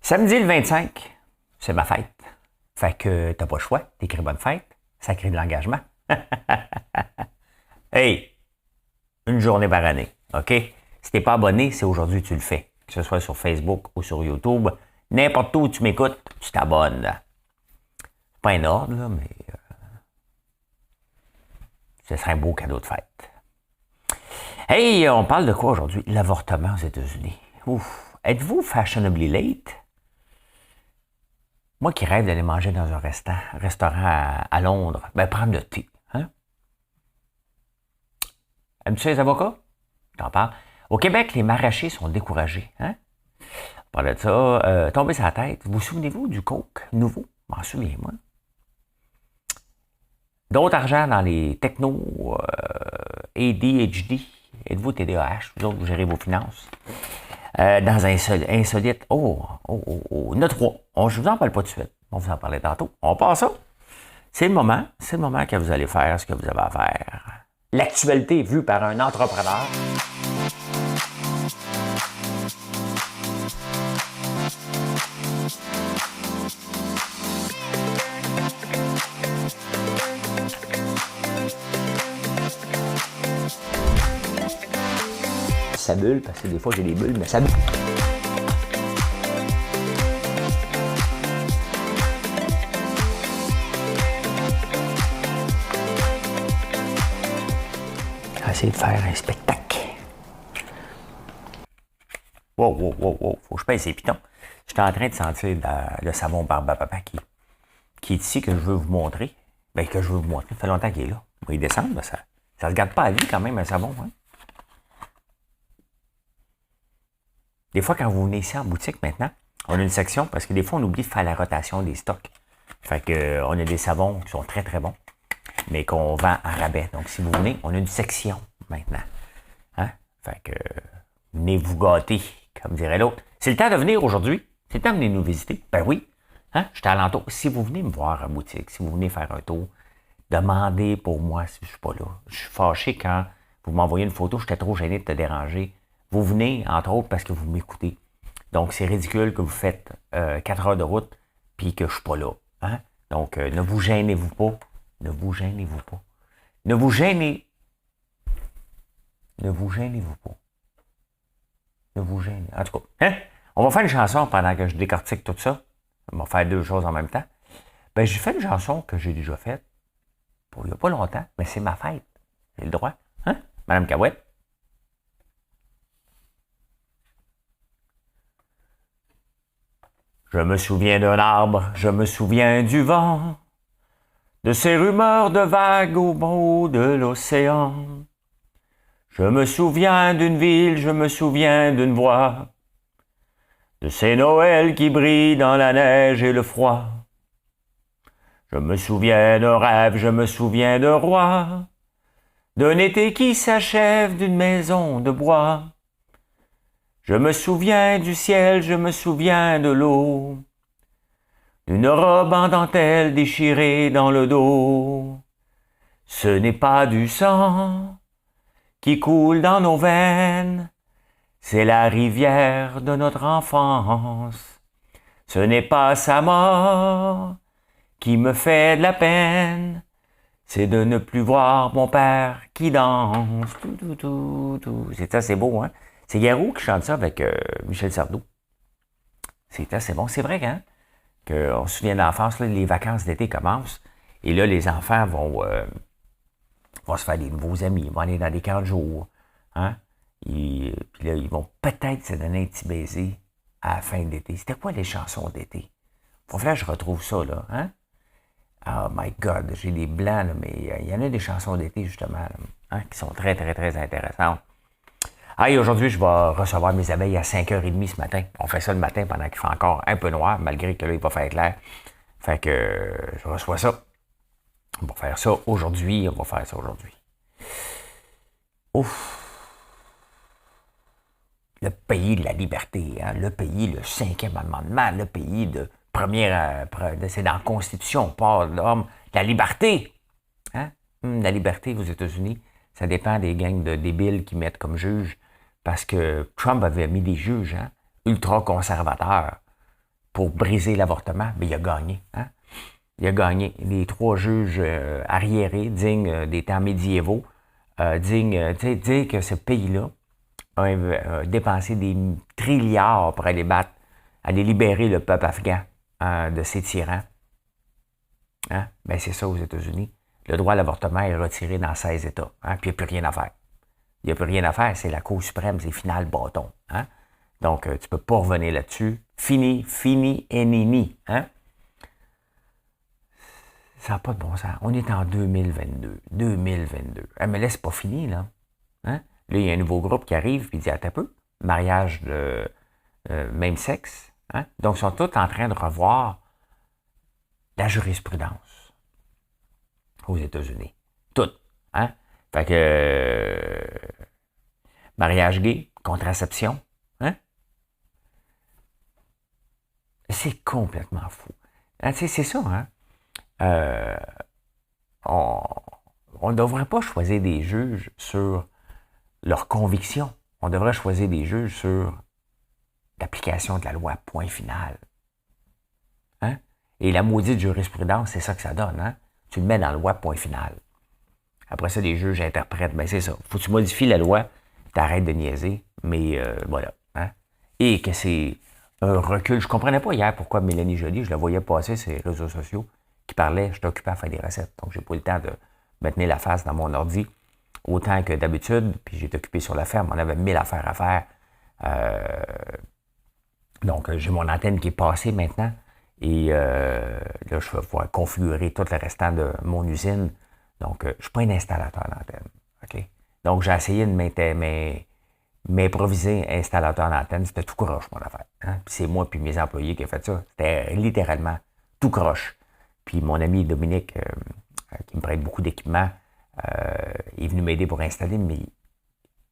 Samedi le 25, c'est ma fête. Fait que t'as pas le choix, t'écris bonne fête, ça crée de l'engagement. Hey, une journée par année, OK? Si t'es pas abonné, c'est aujourd'hui que tu le fais. Que ce soit sur Facebook ou sur YouTube, n'importe où tu m'écoutes, tu t'abonnes. C'est pas un ordre, là, mais ce serait un beau cadeau de fête. Hey, on parle de quoi aujourd'hui? L'avortement aux États-Unis. Ouf. Êtes-vous fashionably late? Moi qui rêve d'aller manger dans un restaurant à Londres, ben prendre le thé. Hein? Aimes-tu les avocats? T'en parles. Au Québec, les maraîchers sont découragés. Hein? On parle de ça. Tomber sur la tête. Vous souvenez-vous du Coke nouveau? Je m'en souviens, moi. D'autres argent dans les technos, ADHD. Êtes-vous TDAH? Vous autres, vous gérez vos finances. Dans un insolite. Notre 3. Je vous en parle pas tout de suite. On vous en parlait tantôt. On passe ça. C'est le moment que vous allez faire ce que vous avez à faire. L'actualité vue par un entrepreneur. Ça bulle, parce que des fois j'ai des bulles, mais ça bulle. On va essayer de faire un spectacle. Wow, faut que je pèse ces pitons. J'étais en train de sentir le savon Barbe à Papa qui est ici, que je veux vous montrer. Ben, que je veux vous montrer. Ça fait longtemps qu'il est là. On va y descendre, mais ça se garde pas à vie quand même, un savon, hein. Des fois, quand vous venez ici en boutique maintenant, on a une section, parce que des fois, on oublie de faire la rotation des stocks. Fait que, on a des savons qui sont très, très bons, mais qu'on vend en rabais. Donc, si vous venez, on a une section maintenant. Hein? Fait que, venez vous gâter, comme dirait l'autre. C'est le temps de venir aujourd'hui. C'est le temps de venir nous visiter. Ben oui. Hein? Je suis à l'entour. Si vous venez me voir en boutique, si vous venez faire un tour, demandez pour moi si je suis pas là. Je suis fâché quand vous m'envoyez une photo, j'étais trop gêné de te déranger. Vous venez, entre autres, parce que vous m'écoutez. Donc, c'est ridicule que vous faites 4 heures de route puis que je suis pas là. Hein? Donc, ne vous gênez-vous pas. Ne vous gênez-vous pas. Ne vous gênez. Ne vous gênez-vous pas. Ne vous gênez. En tout cas, hein? On va faire une chanson pendant que je décortique tout ça. On va faire deux choses en même temps. Ben, j'ai fait une chanson que j'ai déjà faite pour il n'y a pas longtemps, mais c'est ma fête. J'ai le droit. Hein? Madame Cahouette. Je me souviens d'un arbre, je me souviens du vent, de ces rumeurs de vagues au bout de l'océan. Je me souviens d'une ville, je me souviens d'une voix, de ces Noëls qui brillent dans la neige et le froid. Je me souviens d'un rêve, je me souviens d'un roi, d'un été qui s'achève, d'une maison de bois. Je me souviens du ciel, je me souviens de l'eau, d'une robe en dentelle déchirée dans le dos. Ce n'est pas du sang qui coule dans nos veines, c'est la rivière de notre enfance. Ce n'est pas sa mort qui me fait de la peine, c'est de ne plus voir mon père qui danse. C'est assez beau, hein? C'est Garou qui chante ça avec Michel Sardou. C'est assez bon. C'est vrai, hein? Qu'on se souvient d'enfance, les vacances d'été commencent. Et là, les enfants vont se faire des nouveaux amis. Ils vont aller dans des camps de jour. Hein? Puis là, ils vont peut-être se donner un petit baiser à la fin de l'été. C'était quoi les chansons d'été? Faut que je retrouve ça, là. Hein? Oh my God, j'ai les blancs, là, mais il y en a des chansons d'été, justement, là, hein, qui sont très, très, très intéressantes. Hey, aujourd'hui, je vais recevoir mes abeilles à 5h30 ce matin. On fait ça le matin pendant qu'il fait encore un peu noir, malgré que là, il va faire clair. Fait que je reçois ça. On va faire ça aujourd'hui. Ouf. Le pays de la liberté, hein? Le pays, le 5e amendement, le pays de première... c'est dans la Constitution, on parle de l'homme. La liberté. Hein? La liberté aux États-Unis, ça dépend des gangs de débiles qui mettent comme juges. Parce que Trump avait mis des juges, hein, ultra-conservateurs. pour briser l'avortement, bien, il a gagné. Hein? Il a gagné. Les 3 juges arriérés, dignes des temps médiévaux, dignes, tu sais, dire que ce pays-là a dépensé des trilliards pour aller battre, aller libérer le peuple afghan de ses tyrans. Hein? Ben, c'est ça aux États-Unis. Le droit à l'avortement est retiré dans 16 États. Hein? Puis il n'y a plus rien à faire. Il n'y a plus rien à faire, c'est la Cour suprême, c'est final bâton. Hein? Donc, tu ne peux pas revenir là-dessus. Fini et nini. Hein? Ça n'a pas de bon sens. On est en 2022. 2022. Ah, mais là, c'est pas fini, là. Hein? Là, il y a un nouveau groupe qui arrive et dit, attends un peu, mariage de même sexe. Hein? Donc, ils sont tous en train de revoir la jurisprudence aux États-Unis. Tout. Hein? Fait que mariage gay, contraception. Hein? C'est complètement fou. Hein, c'est ça, hein? On ne devrait pas choisir des juges sur leurs convictions. On devrait choisir des juges sur l'application de la loi, point final. Hein? Et la maudite jurisprudence, c'est ça que ça donne. Hein? Tu le mets dans la loi, point final. Après ça, les juges interprètent. Ben c'est ça. Faut que tu modifies la loi, t'arrêtes de niaiser, mais voilà. Hein? Et que c'est un recul. Je comprenais pas hier pourquoi Mélanie Joly, je la voyais passer sur les réseaux sociaux, qui parlait, j'étais occupé à faire des recettes. Donc, j'ai pas eu le temps de me tenir la face dans mon ordi autant que d'habitude. Puis, j'étais occupé sur la ferme. On avait 1000 affaires à faire. Donc, j'ai mon antenne qui est passée maintenant. Et là, je vais pouvoir configurer tout le restant de mon usine. Donc, je ne suis pas un installateur d'antenne. OK? Donc, j'ai essayé de m'improviser installateur d'antenne. C'était tout croche, mon affaire. Hein? Puis c'est moi puis mes employés qui ont fait ça. C'était littéralement tout croche. Puis mon ami Dominique, qui me prête beaucoup d'équipements, est venu m'aider pour installer, mais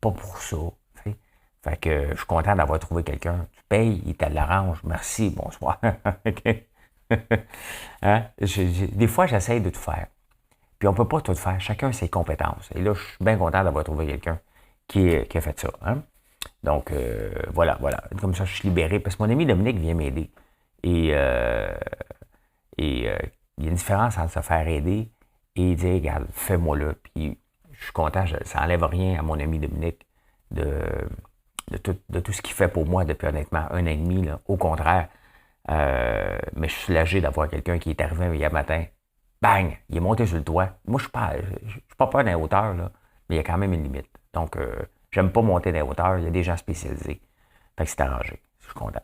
pas pour ça. T'sais. Fait que je suis content d'avoir trouvé quelqu'un. Tu payes, il te l'arrange. Merci, bonsoir. Okay. Hein? Des fois, j'essaye de tout faire. Puis on ne peut pas tout faire. Chacun a ses compétences. Et là, je suis bien content d'avoir trouvé quelqu'un qui a fait ça. Hein? Donc, voilà. Comme ça, je suis libéré. Parce que mon ami Dominique vient m'aider. Et il y a une différence entre se faire aider et dire, regarde, fais-moi-le. Puis je suis content, ça n'enlève rien à mon ami Dominique de tout ce qu'il fait pour moi depuis honnêtement 1 an et demi. Là. Au contraire, mais je suis soulagé d'avoir quelqu'un qui est arrivé hier matin. Bang! Il est monté sur le toit. Moi, je suis pas peur d'un hauteur, là, mais il y a quand même une limite. Donc, j'aime pas monter dans les hauteurs. Il y a des gens spécialisés. Fait que c'est arrangé. Je suis content.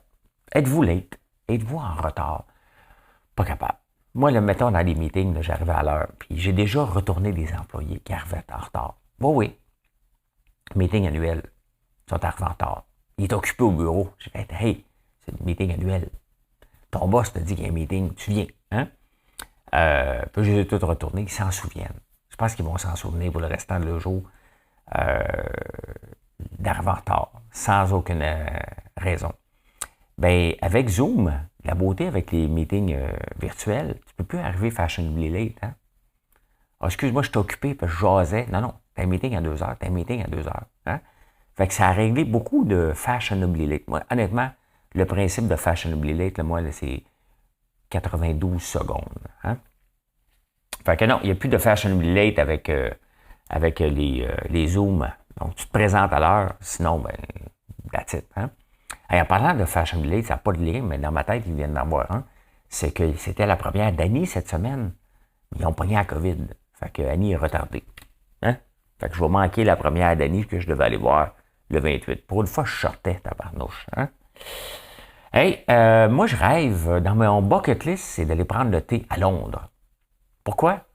Êtes-vous late? Êtes-vous en retard? Pas capable. Moi, là, mettons, dans les meetings, là, j'arrivais à l'heure, puis j'ai déjà retourné des employés qui arrivaient en retard. Bon, oui. Meeting annuel. Ils sont arrivés en retard. Il est occupé au bureau. J'ai fait, hey, c'est le meeting annuel. Ton boss te dit qu'il y a un meeting, tu viens. Hein? Puis je les ai tous retournés, ils s'en souviennent. Je pense qu'ils vont s'en souvenir pour le restant de leur jour d'arriver en retard, sans aucune raison. Ben, avec Zoom, la beauté avec les meetings virtuels, tu peux plus arriver fashionably late. Hein? Ah, excuse-moi, je suis occupé parce que je jasais. Non, t'as un meeting à 2 heures, t'as un meeting à 2 heures. Hein? Fait que ça a réglé beaucoup de fashionably late. Moi, honnêtement, le principe de fashionably late, là, moi, là, c'est 92 secondes. Hein? Fait que non, il n'y a plus de fashionably late avec les Zooms. Donc, tu te présentes à l'heure, sinon, ben, that's it. Hein? Et en parlant de fashionably late, ça n'a pas de lien, mais dans ma tête, ils viennent d'en avoir un. C'est que c'était la première d'Annie cette semaine. Ils ont pogné la COVID. Fait que Annie est retardée. Hein? Fait que je vais manquer la première d'Annie que je devais aller voir le 28. Pour une fois, je sortais, tabarnouche. Hein? Hey, moi, je rêve, dans mon bucket list, c'est d'aller prendre le thé à Londres. Pourquoi?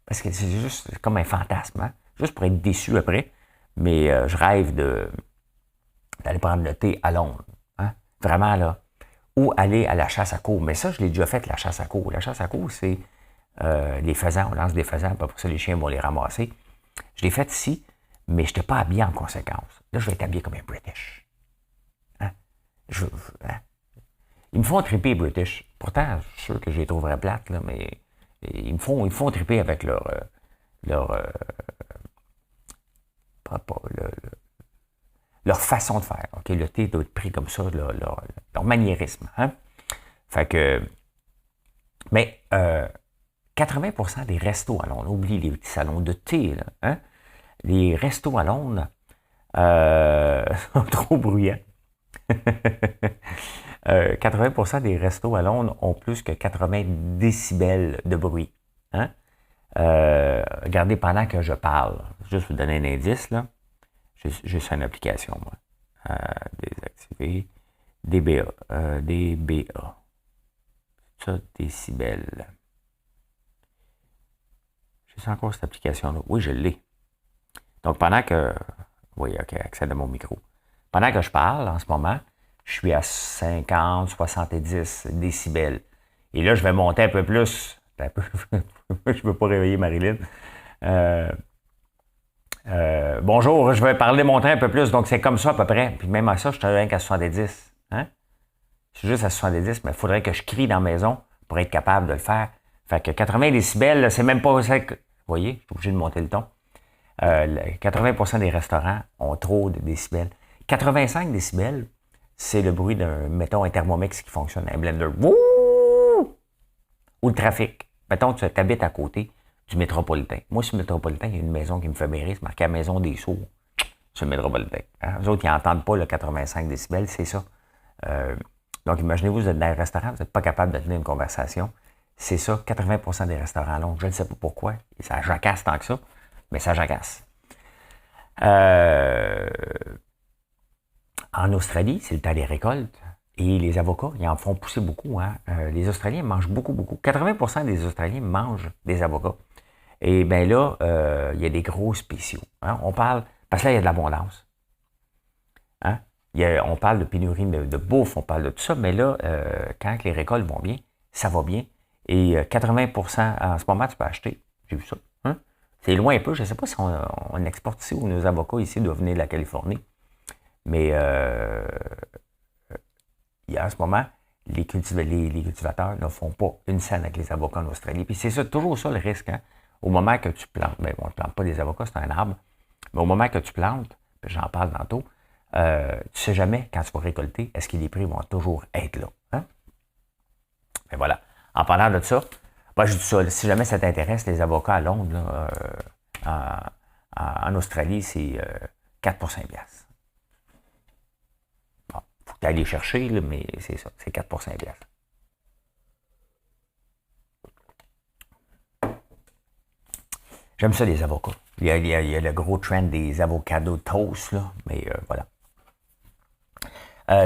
Parce que c'est juste comme un fantasme, hein? Juste pour être déçu après. Mais je rêve d'aller prendre le thé à Londres. Hein? Vraiment, là. Ou aller à la chasse à courre. Mais ça, je l'ai déjà fait, la chasse à courre. La chasse à courre, c'est des faisans. On lance des faisans, pas pour ça, les chiens vont les ramasser. Je l'ai fait ici, mais je n'étais pas habillé en conséquence. Là, je vais être habillé comme un British. Hein? Hein? Ils me font triper, British. Pourtant, je suis sûr que je les trouverais plates, là, mais ils me font triper avec leur façon de faire. Okay? Le thé doit être pris comme ça, leur maniérisme. Hein? Fait que, mais 80% des restos à Londres, oublie les petits salons de thé, là, hein? Les restos à Londres sont trop bruyants. 80% des restos à Londres ont plus que 80 décibels de bruit. Hein? Regardez pendant que je parle, juste vous donner un indice, là. J'ai ça une application, moi. Désactiver. DBA. DBA. Ça, décibels. J'ai encore cette application-là. Oui, je l'ai. Donc, pendant que... Oui, OK, accède à mon micro. Pendant que je parle, en ce moment, je suis à 50, 70 décibels. Et là, je vais monter un peu plus. Je ne veux pas réveiller Marilyn. Bonjour, je vais parler monter un peu plus. Donc, c'est comme ça à peu près. Puis même à ça, je suis rien qu'à 70. Hein? Je suis juste à 70, mais il faudrait que je crie dans la maison pour être capable de le faire. Fait que 80 décibels, c'est même pas... Vous voyez, je suis obligé de monter le ton. 80% des restaurants ont trop de décibels. 85 décibels, c'est le bruit d'un, mettons, un Thermomix qui fonctionne, un blender. Wouh! Ou le trafic. Mettons, tu habites à côté du métropolitain. Moi, sur le métropolitain, il y a une maison qui me fait bérir, c'est marqué la maison des sourds sur le métropolitain. Hein? Eux autres, ils n'entendent pas le 85 décibels, c'est ça. Donc, imaginez-vous, vous êtes dans un restaurant, vous n'êtes pas capable de tenir une conversation. C'est ça, 80% des restaurants à Londres. Je ne sais pas pourquoi. Et ça jacasse tant que ça, mais ça jacasse. En Australie, c'est le temps des récoltes. Et les avocats, ils en font pousser beaucoup. Hein? Les Australiens mangent beaucoup, beaucoup. 80% des Australiens mangent des avocats. Et bien là, il y a des gros spéciaux. Hein? On parle, parce que là, il y a de l'abondance. Hein? On parle de pénurie de bouffe, on parle de tout ça, mais là, quand les récoltes vont bien, ça va bien. Et 80%, en ce moment, tu peux acheter. J'ai vu ça. Hein? C'est loin un peu. Je ne sais pas si on exporte ici ou nos avocats ici doivent venir de la Californie. Mais en ce moment, les cultivateurs ne font pas une scène avec les avocats en Australie. Puis c'est ça, toujours ça le risque. Hein? Au moment que tu plantes, ben on ne plante pas des avocats, c'est un arbre, mais au moment que tu plantes, j'en parle tantôt, tu ne sais jamais quand tu vas récolter, est-ce que les prix vont toujours être là. Hein? Ben voilà. En parlant de ça, ben je dis ça, si jamais ça t'intéresse, les avocats à Londres, là, en Australie, c'est 4 pour 5 piastres. Bon, faut que tu ailles les chercher, là, mais c'est ça, c'est 4 pour 5 piastres. J'aime ça, les avocats. Il y a le gros trend des avocados toast, là, mais voilà.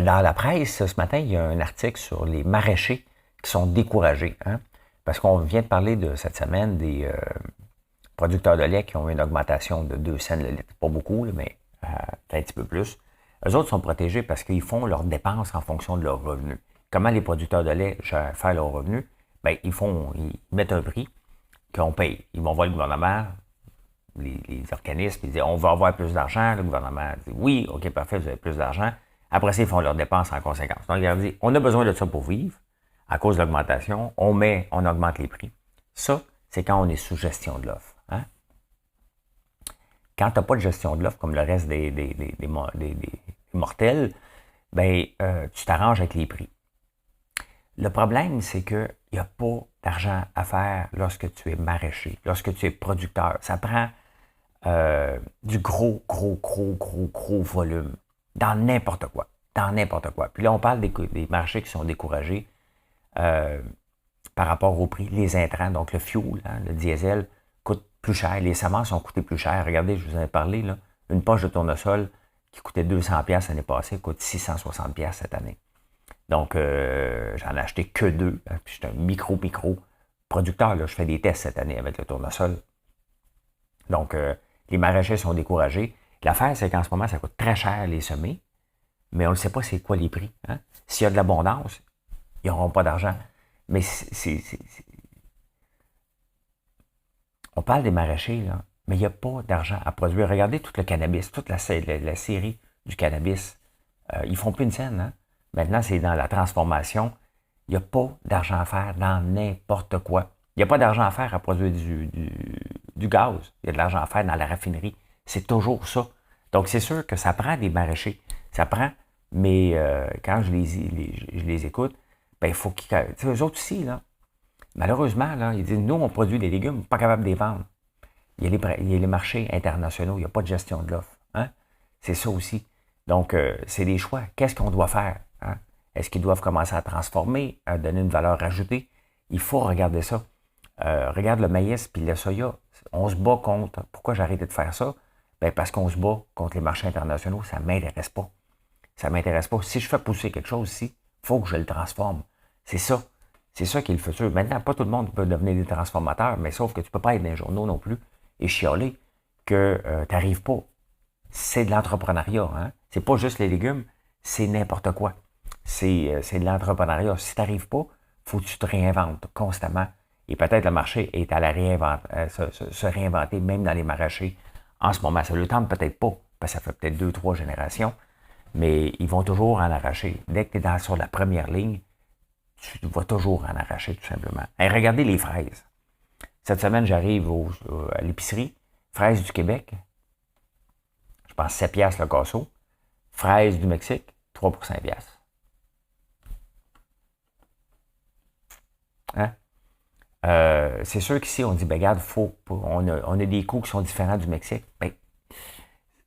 Dans la presse, ce matin, il y a un article sur les maraîchers qui sont découragés. Hein, parce qu'on vient de parler de cette semaine des producteurs de lait qui ont eu une augmentation de 2 cents le litre. Pas beaucoup, mais un petit peu plus. Eux autres sont protégés parce qu'ils font leurs dépenses en fonction de leurs revenus. Comment les producteurs de lait font leurs revenus? Bien, ils mettent un prix qu'on paye. Ils vont voir le gouvernement, les organismes, ils disent on va avoir plus d'argent. Le gouvernement dit oui, OK, parfait, vous avez plus d'argent. Après ça, ils font leurs dépenses en conséquence. Donc, ils leur disent on a besoin de ça pour vivre. À cause de l'augmentation, on augmente les prix. Ça, c'est quand on est sous gestion de l'offre. Hein? Quand tu n'as pas de gestion de l'offre, comme le reste des mortels, ben, tu t'arranges avec les prix. Le problème, c'est qu'il n'y a pas d'argent à faire lorsque tu es maraîcher, lorsque tu es producteur. Ça prend du gros volume dans n'importe quoi. Dans n'importe quoi. Puis là, on parle des marchés qui sont découragés par rapport au prix. Les intrants, donc le fuel, hein, le diesel, coûte plus cher. Les semences ont coûté plus cher. Regardez, je vous en ai parlé, là, une poche de tournesol qui coûtait 200$ l'année passée coûte 660$ cette année. Donc, j'en ai acheté que 2. Hein, puis je suis un micro producteur. Là, je fais des tests cette année avec le tournesol. Donc, les maraîchers sont découragés. L'affaire, c'est qu'en ce moment, ça coûte très cher les semis, mais on ne sait pas c'est quoi les prix. Hein? S'il y a de l'abondance, ils n'auront pas d'argent. Mais on parle des maraîchers, là, mais il n'y a pas d'argent à produire. Regardez tout le cannabis, toute la série du cannabis. Ils ne font plus une scène. Hein? Maintenant, c'est dans la transformation. Il n'y a pas d'argent à faire dans n'importe quoi. Il n'y a pas d'argent à faire à produire du gaz. Il y a de l'argent à faire dans la raffinerie. C'est toujours ça. Donc, c'est sûr que ça prend des maraîchers. Ça prend, mais quand je les écoute, ben il faut qu'ils... Tu sais, eux autres aussi, là, malheureusement, là, ils disent, nous, on produit des légumes, pas capable de les vendre. Il y a les marchés internationaux, il n'y a pas de gestion de l'offre. Hein? C'est ça aussi. Donc, c'est des choix. Qu'est-ce qu'on doit faire? Hein? Est-ce qu'ils doivent commencer à transformer, à donner une valeur ajoutée? Il faut regarder ça. Regarde le maïs puis le soya. On se bat contre. Pourquoi j'ai arrêté de faire ça? Ben parce qu'on se bat contre les marchés internationaux. Ça ne m'intéresse pas. Ça ne m'intéresse pas. Si je fais pousser quelque chose ici, il faut que je le transforme. C'est ça. C'est ça qui est le futur. Maintenant, pas tout le monde peut devenir des transformateurs, mais sauf que tu ne peux pas être dans les journaux non plus et chialer que tu n'arrives pas. C'est de l'entrepreneuriat. Hein? C'est pas juste les légumes, c'est n'importe quoi. C'est de l'entrepreneuriat. Si tu n'arrives pas, il faut que tu te réinventes constamment. Et peut-être le marché est à la se réinventer, même dans les maraîchers en ce moment. Ça ne le tente peut-être pas, parce que ça fait peut-être 2-3 générations, mais ils vont toujours en arracher. Dès que tu es sur la première ligne, tu vas toujours en arracher, tout simplement. Et regardez les fraises. Cette semaine, j'arrive à l'épicerie. Fraises du Québec, je pense 7 piastres le casseau. Fraises du Mexique, 3 pour 5 piastres. Hein? C'est sûr qu'ici, on dit, ben regarde, on a des coûts qui sont différents du Mexique. Ben,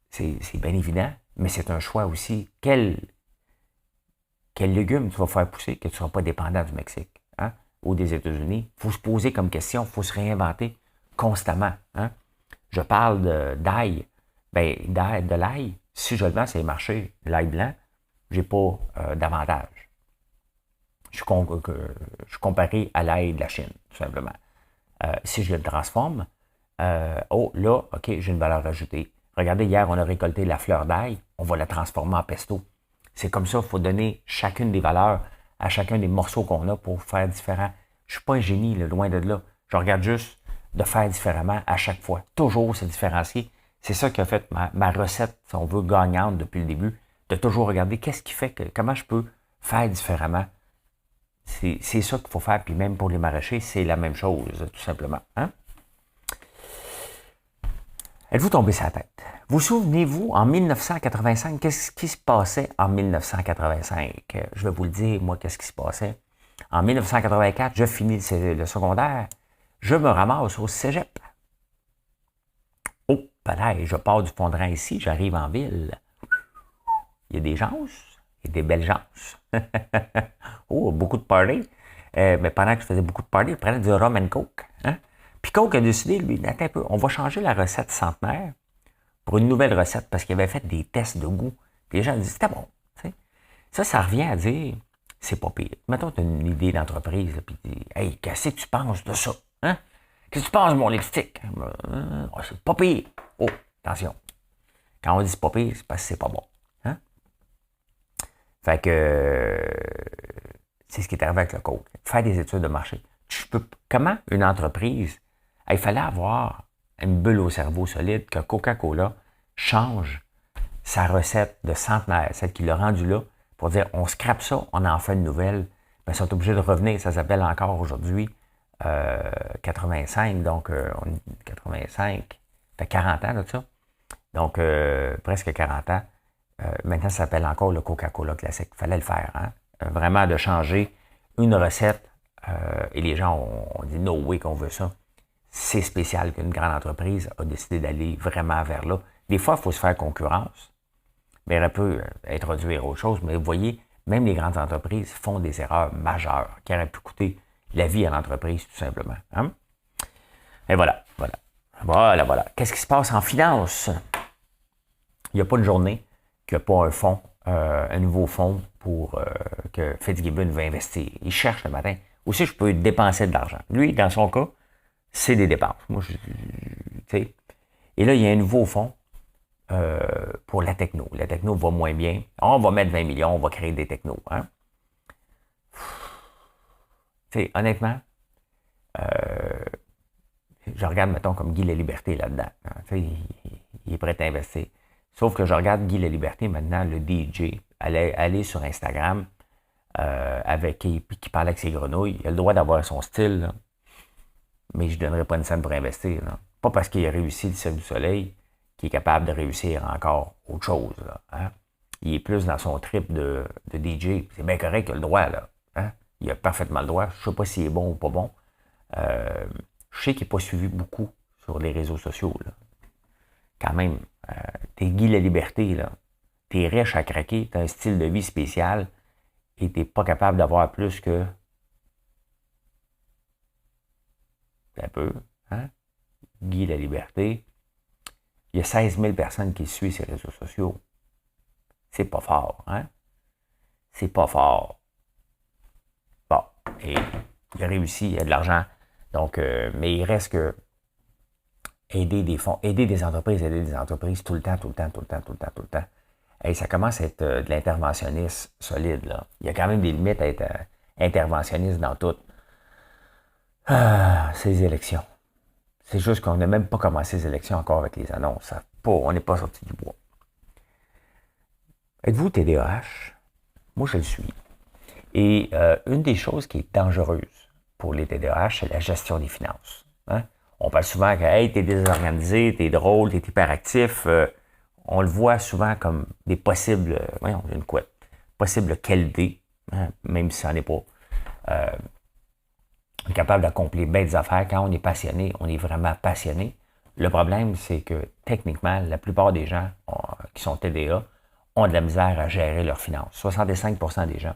c'est bien évident, mais c'est un choix aussi. Quel légumes tu vas faire pousser que tu ne seras pas dépendant du Mexique, hein, ou des États-Unis? Il faut se poser comme question, il faut se réinventer constamment. Hein? Je parle d'ail. Ben, de l'ail, si je le vends sur les marchés, l'ail blanc, je n'ai pas d'avantage. Je suis comparé à l'ail de la Chine, tout simplement. Si je le transforme, là, OK, j'ai une valeur ajoutée. Regardez, hier, on a récolté la fleur d'ail, on va la transformer en pesto. C'est comme ça, il faut donner chacune des valeurs à chacun des morceaux qu'on a pour faire différent. Je ne suis pas un génie, là, loin de là. Je regarde juste de faire différemment à chaque fois. Toujours se différencier. C'est ça qui a fait ma recette, si on veut, gagnante depuis le début, de toujours regarder qu'est-ce qui fait, comment je peux faire différemment. C'est ça qu'il faut faire, puis même pour les maraîchers, c'est la même chose, tout simplement. Hein? Êtes-vous tombé sur la tête? Vous souvenez-vous, en 1985, qu'est-ce qui se passait en 1985? Je vais vous le dire, moi, qu'est-ce qui se passait. En 1984, je finis le secondaire, je me ramasse au cégep. Oh, pareil, je pars du Fondran ici, j'arrive en ville. Il y a des gens, il y a des belles gens. Oh, beaucoup de party. Mais pendant que je faisais beaucoup de party, je prenais du rum and coke. Hein? Puis Coke a décidé, lui, attends un peu, on va changer la recette centenaire pour une nouvelle recette parce qu'il avait fait des tests de goût. Puis les gens disaient, c'était bon. T'sais. Ça revient à dire, c'est pas pire. Mettons, tu as une idée d'entreprise, puis tu dis, hey, qu'est-ce que tu penses de ça? Hein? Qu'est-ce que tu penses de mon lipstick? Oh, c'est pas pire. Oh, attention. Quand on dit c'est pas pire, c'est parce que c'est pas bon. Hein? Fait que c'est ce qui est arrivé avec le Coke. Faire des études de marché. Comment une entreprise, il fallait avoir une bulle au cerveau solide que Coca-Cola change sa recette de centenaire, celle qui l'a rendue là, pour dire on scrape ça, on en fait une nouvelle. Bien, ils sont obligés de revenir. Ça s'appelle encore aujourd'hui 85, donc 85, ça fait 40 ans de ça. Donc, presque 40 ans. Maintenant, ça s'appelle encore le Coca-Cola classique. Il fallait le faire. Hein? Vraiment de changer une recette. Et les gens ont dit no way qu'on veut ça. C'est spécial qu'une grande entreprise a décidé d'aller vraiment vers là. Des fois, il faut se faire concurrence. Mais elle peut introduire autre chose. Mais vous voyez, même les grandes entreprises font des erreurs majeures qui auraient pu coûter la vie à l'entreprise, tout simplement. Hein? Et voilà. Qu'est-ce qui se passe en finance? Il n'y a pas une journée qu'il n'y a pas un fonds, un nouveau fonds pour que Fitzgibbon va investir. Il cherche le matin. Aussi, je peux dépenser de l'argent. Lui, dans son cas, c'est des dépenses. Moi, tu sais. Et là, il y a un nouveau fonds pour la techno. La techno va moins bien. On va mettre 20 millions, on va créer des technos. Hein? Tu sais, honnêtement, je regarde, mettons, comme Guy Laliberté là-dedans. Hein? Tu sais, il est prêt à investir. Sauf que je regarde Guy Laliberté maintenant, le DJ, aller sur Instagram qui parle avec ses grenouilles. Il a le droit d'avoir son style, là, mais je ne donnerai pas une scène pour investir. Là. Pas parce qu'il a réussi le Cirque du Soleil qu'il est capable de réussir encore autre chose. Là, hein? Il est plus dans son trip de DJ. C'est bien correct qu'il a le droit. Là, hein? Il a parfaitement le droit. Je ne sais pas s'il est bon ou pas bon. Je sais qu'il n'est pas suivi beaucoup sur les réseaux sociaux. Là. Quand même, t'es Guy la Liberté, là. T'es riche à craquer, t'as un style de vie spécial et t'es pas capable d'avoir plus que... Un peu, hein? Guy la Liberté. Il y a 16 000 personnes qui suivent ces réseaux sociaux. C'est pas fort, hein? C'est pas fort. Bon, et il a réussi, il a de l'argent. Donc, mais il reste que aider des fonds, aider des entreprises tout le temps. Et ça commence à être de l'interventionniste solide, là. Il y a quand même des limites à être interventionniste dans tout. Ces élections. C'est juste qu'on n'a même pas commencé les élections encore avec les annonces. On n'est pas sorti du bois. Êtes-vous TDAH? Moi, je le suis. Et une des choses qui est dangereuse pour les TDAH, c'est la gestion des finances. Hein? On parle souvent que hey, t'es désorganisé, t'es drôle, t'es hyperactif. On le voit souvent comme des possibles, voyons, j'ai une couette, possibles qualités, hein, même si ça n'en est pas. On est capable d'accomplir bien des affaires. Quand on est passionné, on est vraiment passionné. Le problème, c'est que techniquement, la plupart des gens qui sont TDA ont de la misère à gérer leurs finances. 65% des gens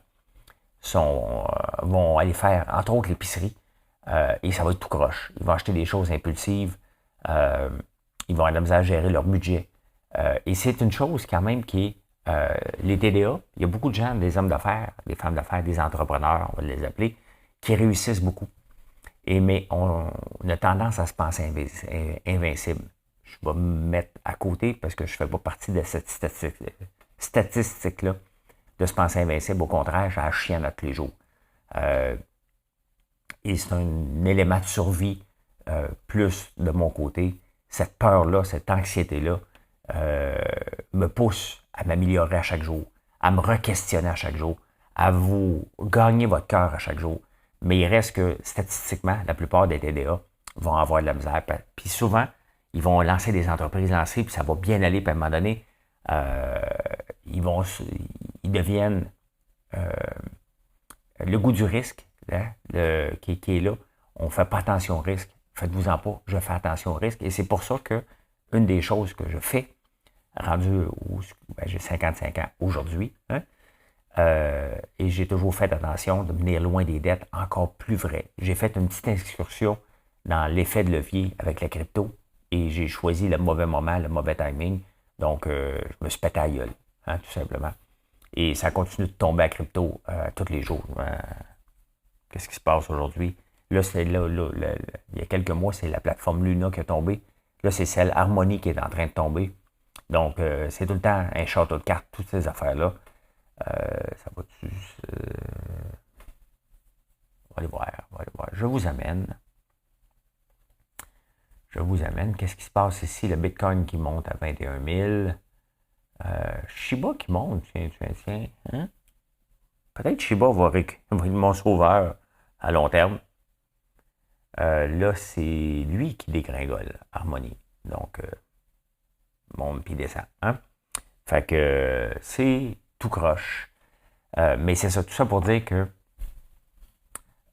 vont aller faire, entre autres, l'épicerie, et ça va être tout croche. Ils vont acheter des choses impulsives, ils vont avoir de la misère à gérer leur budget. Et c'est une chose quand même qui est les TDA. Il y a beaucoup de gens, des hommes d'affaires, des femmes d'affaires, des entrepreneurs, on va les appeler, qui réussissent beaucoup. Mais on a tendance à se penser invincible. Je vais me mettre à côté parce que je ne fais pas partie de cette statistique-là de se penser invincible. Au contraire, j'ai la chienne à tous les jours. Et c'est un élément de survie plus de mon côté. Cette peur-là, cette anxiété-là me pousse à m'améliorer à chaque jour, à me re-questionner à chaque jour, à vous gagner votre cœur à chaque jour. Mais il reste que, statistiquement, la plupart des TDA vont avoir de la misère. Puis souvent, ils vont lancer des entreprises lancées, puis ça va bien aller, puis à un moment donné, ils deviennent le goût du risque hein, qui est là. On ne fait pas attention au risque. Faites-vous-en pas, je fais attention au risque. Et c'est pour ça que une des choses que je fais, rendu j'ai 55 ans aujourd'hui, hein, et j'ai toujours fait attention de venir loin des dettes encore plus vraies. J'ai fait une petite excursion dans l'effet de levier avec la crypto et j'ai choisi le mauvais moment, le mauvais timing. Donc, je me suis pété à la gueule, hein, tout simplement. Et ça continue de tomber à crypto tous les jours. Qu'est-ce qui se passe aujourd'hui? Là, il y a quelques mois, c'est la plateforme Luna qui a tombé. Là, c'est celle Harmony qui est en train de tomber. Donc, c'est tout le temps un château de cartes, toutes ces affaires-là. Ça va-tu... on va aller voir. Je vous amène. Qu'est-ce qui se passe ici? Le Bitcoin qui monte à 21 000. Shiba qui monte, tiens. Hein? Peut-être Shiba va être mon sauveur à long terme. Là, c'est lui qui dégringole, Harmony. Donc, monte puis descend. Hein? Fait que c'est tout croche. Mais c'est ça, tout ça pour dire que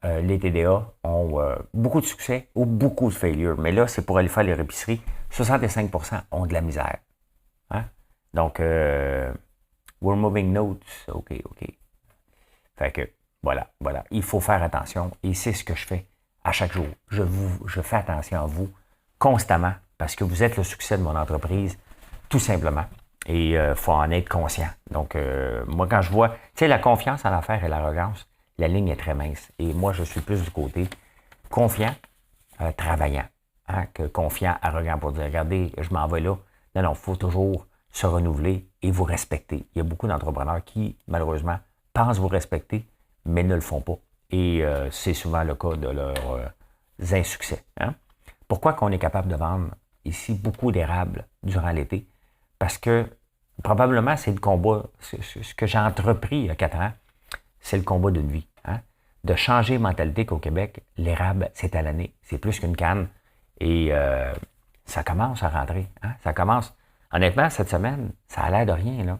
les TDA ont beaucoup de succès ou beaucoup de failures. Mais là, c'est pour aller faire les épiceries. 65% ont de la misère. Hein? Donc, we're moving notes. OK. Fait que, voilà. Il faut faire attention. Et c'est ce que je fais à chaque jour. Je fais attention à vous constamment parce que vous êtes le succès de mon entreprise, tout simplement. Et il faut en être conscient. Donc, moi, quand je vois, tu sais, la confiance en l'affaire et l'arrogance, la ligne est très mince. Et moi, je suis plus du côté confiant, travaillant, hein, que confiant, arrogant pour dire, regardez, je m'en vais là. Non, il faut toujours se renouveler et vous respecter. Il y a beaucoup d'entrepreneurs qui, malheureusement, pensent vous respecter, mais ne le font pas. Et c'est souvent le cas de leurs insuccès. Hein? Pourquoi qu'on est capable de vendre ici beaucoup d'érables durant l'été? Parce que probablement, c'est le combat, ce que j'ai entrepris il y a 4 ans, c'est le combat d'une vie. Hein? De changer de mentalité qu'au Québec, l'érable, c'est à l'année. C'est plus qu'une canne. Et ça commence à rentrer. Hein? Ça commence. Honnêtement, cette semaine, ça a l'air de rien. Là.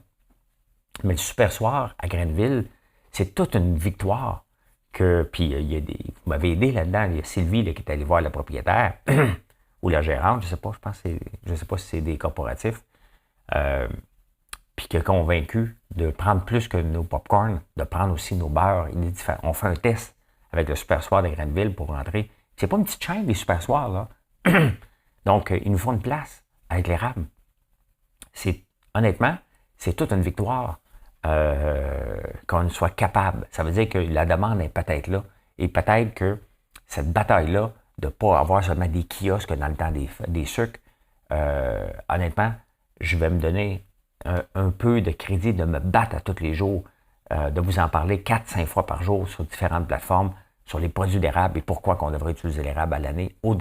Mais le Super Soir à Grenville, c'est toute une victoire puis vous m'avez aidé là-dedans, il y a Sylvie là, qui est allée voir le propriétaire ou la gérante, je sais pas si c'est des corporatifs, puis qui a convaincu de prendre plus que nos popcorn, de prendre aussi nos beurres. On fait un test avec le Super Soir de Granville pour rentrer. C'est pas une petite chaîne, les Super Soirs, là. Donc, ils nous font une place avec l'érable. Honnêtement, c'est toute une victoire qu'on soit capable. Ça veut dire que la demande est peut-être là. Et peut-être que cette bataille-là, de ne pas avoir seulement des kiosques dans le temps des sucres, honnêtement, je vais me donner un peu de crédit de me battre à tous les jours, de vous en parler 4-5 fois par jour sur différentes plateformes, sur les produits d'érable et pourquoi qu'on devrait utiliser l'érable à l'année au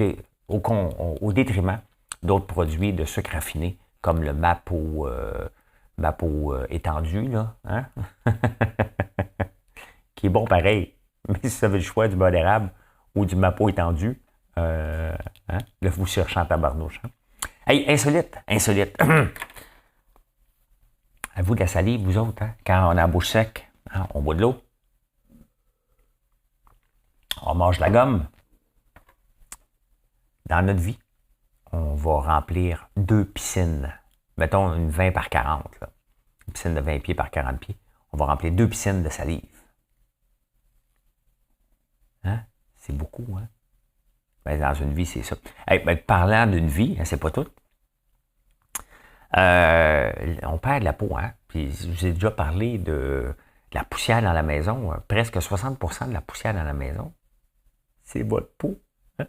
détriment d'autres produits de sucre raffiné, comme le Mapo étendu, là, hein? Qui est bon pareil. Mais si vous avez le choix du beurre d'érable ou du Mapo étendu, hein? Là, vous cherchez en tabarnouche. Hein? Hey, insolite. À vous de la salive, vous autres, hein? Quand on a la bouche sec, hein? On boit de l'eau. On mange de la gomme. Dans notre vie, on va remplir 2 piscines. Mettons une 20 par 40. Là. Une piscine de 20 pieds par 40 pieds. On va remplir 2 piscines de salive. Hein? C'est beaucoup, hein? Ben, dans une vie, c'est ça. Hey, ben, parlant d'une vie, hein, c'est pas tout. On perd de la peau, hein? Puis je vous ai déjà parlé de la poussière dans la maison. Presque 60% de la poussière dans la maison, c'est votre peau. Hein?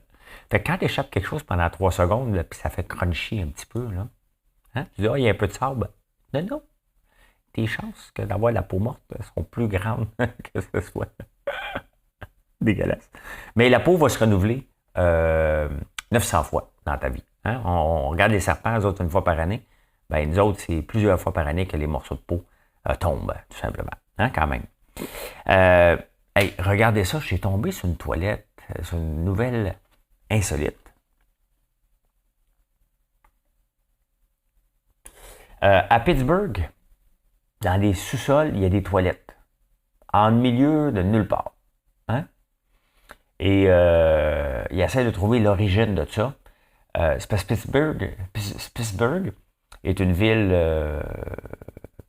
Fait que quand tu échappes quelque chose pendant 3 secondes, là, puis ça fait crunchy un petit peu, là. Hein? Tu dis, il y a un peu de sable. Non. Tes chances que d'avoir la peau morte sont plus grandes que ce soit. Dégueulasse. Mais la peau va se renouveler 900 fois dans ta vie. Hein? On regarde les serpents, eux autres, une fois par année. Ben, nous autres, c'est plusieurs fois par année que les morceaux de peau tombent, tout simplement. Hein, quand même. Hey, regardez ça, j'ai tombé sur une toilette, sur une nouvelle insolite. À Pittsburgh, dans les sous-sols, il y a des toilettes. En milieu de nulle part. Hein? Et il essaie de trouver l'origine de ça. C'est parce que Pittsburgh est une ville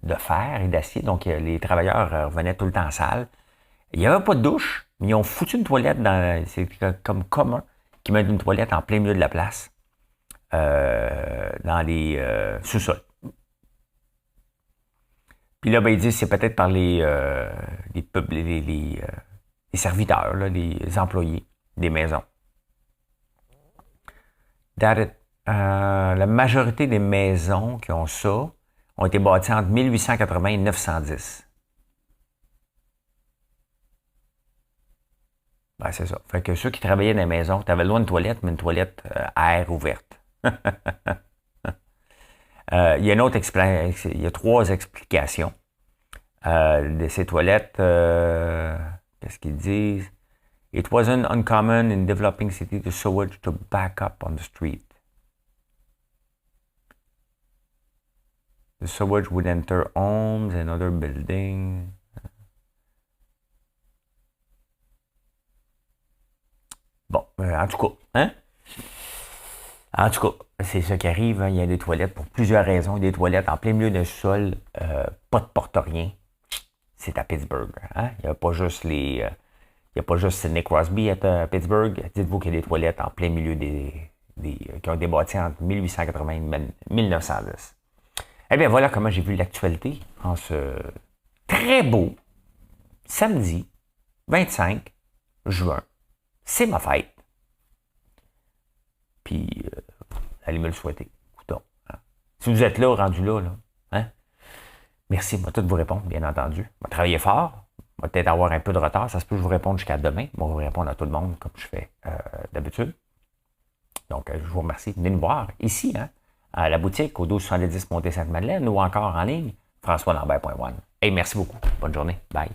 de fer et d'acier, donc les travailleurs revenaient tout le temps en salle. Il n'y avait pas de douche, mais ils ont foutu une toilette c'est comme commun qu'ils mettent une toilette en plein milieu de la place dans les sous-sols. Puis là, ben, ils disent c'est peut-être par les serviteurs, là, les employés des maisons. La majorité des maisons qui ont ça ont été bâties entre 1880 et 910. Ben, c'est ça. Fait que ceux qui travaillaient dans les maisons, tu avais loin de toilette, mais une toilette à air ouverte. Il y a une autre il y a 3 explications de ces toilettes. Qu'est-ce qu'ils disent? It wasn't uncommon in developing cities to sewage to back up on the street. The sewage would enter homes and other buildings. Bon, en tout cas, hein? En tout cas, c'est ça qui arrive. Hein? Il y a des toilettes pour plusieurs raisons. Il y a des toilettes en plein milieu d'un sol, pas de porte-rien. C'est à Pittsburgh. Hein? Il n'y a pas juste il n'y a pas juste Sidney Crosby à Pittsburgh. Dites-vous qu'il y a des toilettes en plein milieu qui ont été bâties entre 1880 et 1910. Eh bien, voilà comment j'ai vu l'actualité en ce très beau samedi 25 juin. C'est ma fête. Puis, allez me le souhaiter. Écoutons, hein. Si vous êtes là, rendu là, hein? Merci, je vais tout vous répondre, bien entendu. Je vais travailler fort. Je vais peut-être avoir un peu de retard. Ça se peut que je vous réponde jusqu'à demain. Moi, je vais vous répondre à tout le monde comme je fais d'habitude. Donc, je vous remercie. Venez nous voir ici, hein, à la boutique au 1270 Montée Sainte-Madeleine ou encore en ligne, françoislambert.one. Hey, merci beaucoup. Bonne journée. Bye.